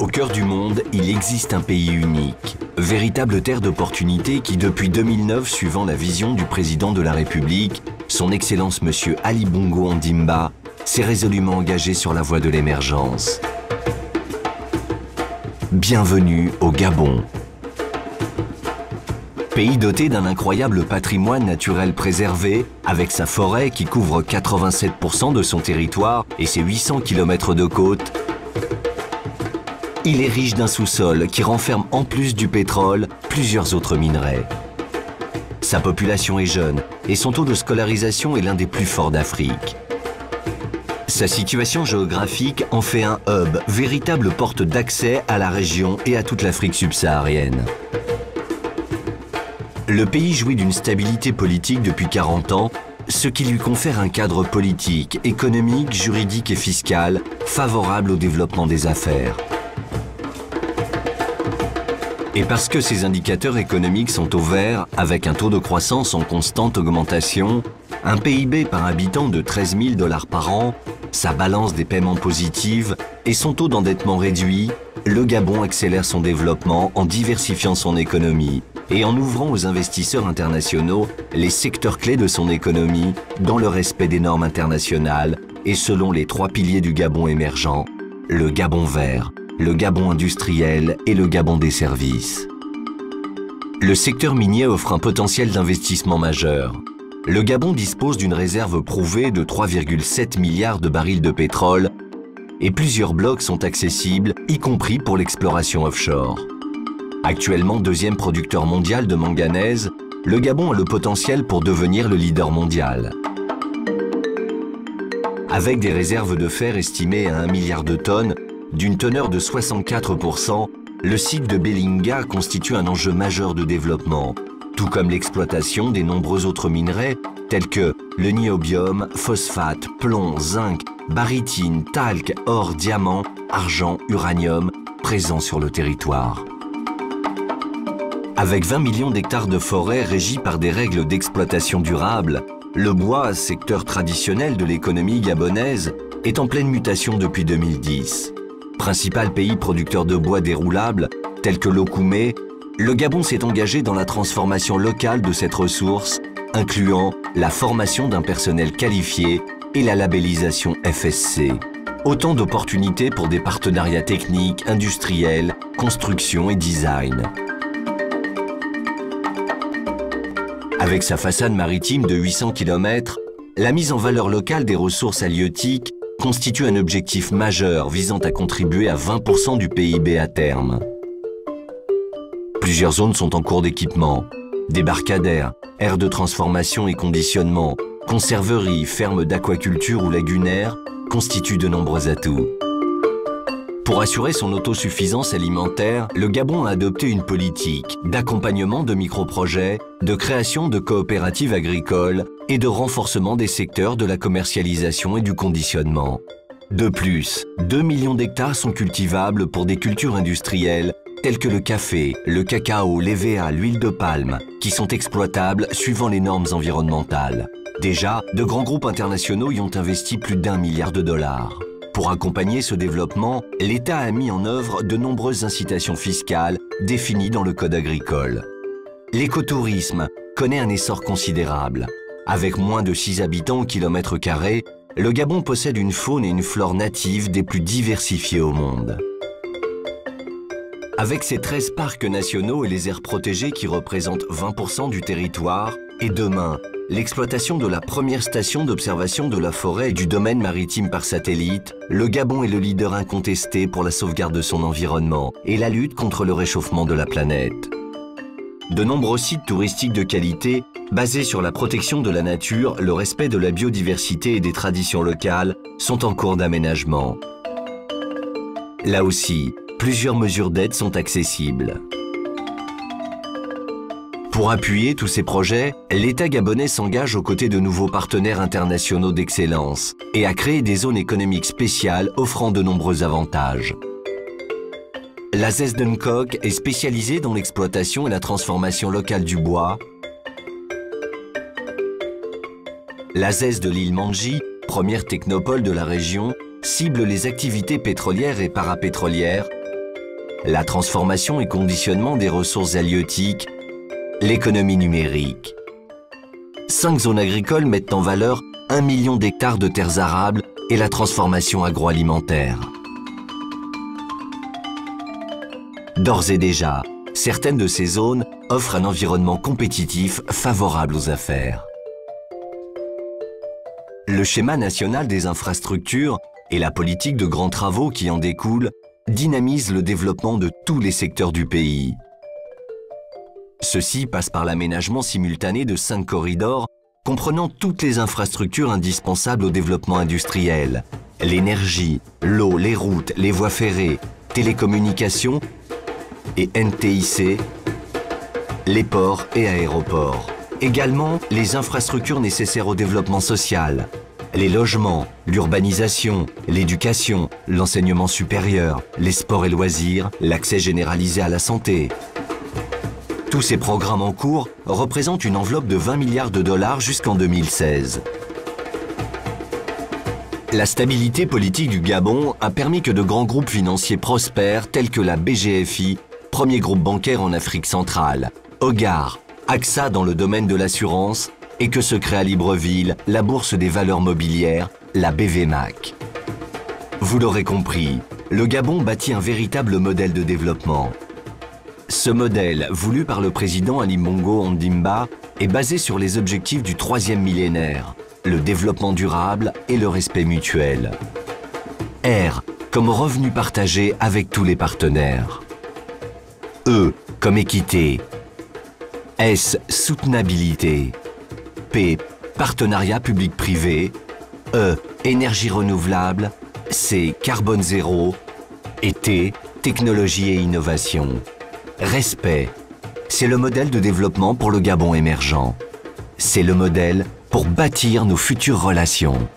cœur du monde, il existe un pays unique, véritable terre d'opportunités qui, depuis 2009, suivant la vision du président de la République, son Excellence Monsieur Ali Bongo Ondimba, s'est résolument engagé sur la voie de l'émergence. Bienvenue au Gabon. Pays doté d'un incroyable patrimoine naturel préservé, avec sa forêt qui couvre 87% de son territoire et ses 800 km de côte, il est riche d'un sous-sol qui renferme en plus du pétrole plusieurs autres minerais. Sa population est jeune et son taux de scolarisation est l'un des plus forts d'Afrique. Sa situation géographique en fait un hub, véritable porte d'accès à la région et à toute l'Afrique subsaharienne. Le pays jouit d'une stabilité politique depuis 40 ans, ce qui lui confère un cadre politique, économique, juridique et fiscal favorable au développement des affaires. Et parce que ces indicateurs économiques sont au vert, avec un taux de croissance en constante augmentation, un PIB par habitant de 13 000 $ par an, sa balance des paiements positive et son taux d'endettement réduit, le Gabon accélère son développement en diversifiant son économie et en ouvrant aux investisseurs internationaux les secteurs clés de son économie dans le respect des normes internationales et selon les 3 piliers du Gabon émergent, le Gabon vert, le Gabon industriel et le Gabon des services. Le secteur minier offre un potentiel d'investissement majeur. Le Gabon dispose d'une réserve prouvée de 3,7 milliards de barils de pétrole et plusieurs blocs sont accessibles, y compris pour l'exploration offshore. Actuellement deuxième producteur mondial de manganèse, le Gabon a le potentiel pour devenir le leader mondial. Avec des réserves de fer estimées à 1 milliard de tonnes, d'une teneur de 64%, le site de Belinga constitue un enjeu majeur de développement, tout comme l'exploitation des nombreux autres minerais tels que le niobium, phosphate, plomb, zinc, barytine, talc, or, diamant, argent, uranium, présents sur le territoire. Avec 20 millions d'hectares de forêt régis par des règles d'exploitation durable, le bois, secteur traditionnel de l'économie gabonaise, est en pleine mutation depuis 2010. Principal pays producteur de bois déroulable, tel que l'Okoumé, le Gabon s'est engagé dans la transformation locale de cette ressource, incluant la formation d'un personnel qualifié et la labellisation FSC. Autant d'opportunités pour des partenariats techniques, industriels, construction et design. Avec sa façade maritime de 800 km, la mise en valeur locale des ressources halieutiques constitue un objectif majeur visant à contribuer à 20% du PIB à terme. Plusieurs zones sont en cours d'équipement. Débarcadères, aires de transformation et conditionnement, conserveries, fermes d'aquaculture ou lagunaires constituent de nombreux atouts. Pour assurer son autosuffisance alimentaire, le Gabon a adopté une politique d'accompagnement de microprojets, de création de coopératives agricoles et de renforcement des secteurs de la commercialisation et du conditionnement. De plus, 2 millions d'hectares sont cultivables pour des cultures industrielles telles que le café, le cacao, l'EVA, l'huile de palme, qui sont exploitables suivant les normes environnementales. Déjà, de grands groupes internationaux y ont investi plus d'1 milliard de $. Pour accompagner ce développement, l'État a mis en œuvre de nombreuses incitations fiscales définies dans le Code agricole. L'écotourisme connaît un essor considérable. Avec moins de 6 habitants au kilomètre carré, le Gabon possède une faune et une flore natives des plus diversifiées au monde. Avec ses 13 parcs nationaux et les aires protégées qui représentent 20% du territoire, et demain, l'exploitation de la première station d'observation de la forêt et du domaine maritime par satellite, le Gabon est le leader incontesté pour la sauvegarde de son environnement et la lutte contre le réchauffement de la planète. De nombreux sites touristiques de qualité, basés sur la protection de la nature, le respect de la biodiversité et des traditions locales, sont en cours d'aménagement. Là aussi, plusieurs mesures d'aide sont accessibles. Pour appuyer tous ces projets, l'État gabonais s'engage aux côtés de nouveaux partenaires internationaux d'excellence et a créé des zones économiques spéciales offrant de nombreux avantages. La ZES d'Nkok est spécialisée dans l'exploitation et la transformation locale du bois. La ZES de l'île Manji, première technopole de la région, cible les activités pétrolières et parapétrolières. la transformation et conditionnement des ressources halieutiques, l'économie numérique. 5 zones agricoles mettent en valeur 1 million d'hectares de terres arables et la transformation agroalimentaire. D'ores et déjà, certaines de ces zones offrent un environnement compétitif favorable aux affaires. Le schéma national des infrastructures et la politique de grands travaux qui en découlent dynamisent le développement de tous les secteurs du pays. Ceci passe par l'aménagement simultané de 5 corridors comprenant toutes les infrastructures indispensables au développement industriel, l'énergie, l'eau, les routes, les voies ferrées, télécommunications et NTIC, les ports et aéroports. Également, les infrastructures nécessaires au développement social, les logements, l'urbanisation, l'éducation, l'enseignement supérieur, les sports et loisirs, l'accès généralisé à la santé. Tous ces programmes en cours représentent une enveloppe de 20 milliards de dollars jusqu'en 2016. La stabilité politique du Gabon a permis que de grands groupes financiers prospèrent tels que la BGFI, premier groupe bancaire en Afrique centrale, Hogar, AXA dans le domaine de l'assurance et que se crée à Libreville la Bourse des valeurs mobilières, la BVMAC. Vous l'aurez compris, le Gabon bâtit un véritable modèle de développement. Ce modèle, voulu par le président Ali Bongo Ondimba, est basé sur les objectifs du 3e millénaire, le développement durable et le respect mutuel. R comme revenu partagé avec tous les partenaires. E comme équité. S soutenabilité. P partenariat public-privé. E énergie renouvelable. C carbone zéro. Et T technologie et innovation. Respect, c'est le modèle de développement pour le Gabon émergent. C'est le modèle pour bâtir nos futures relations.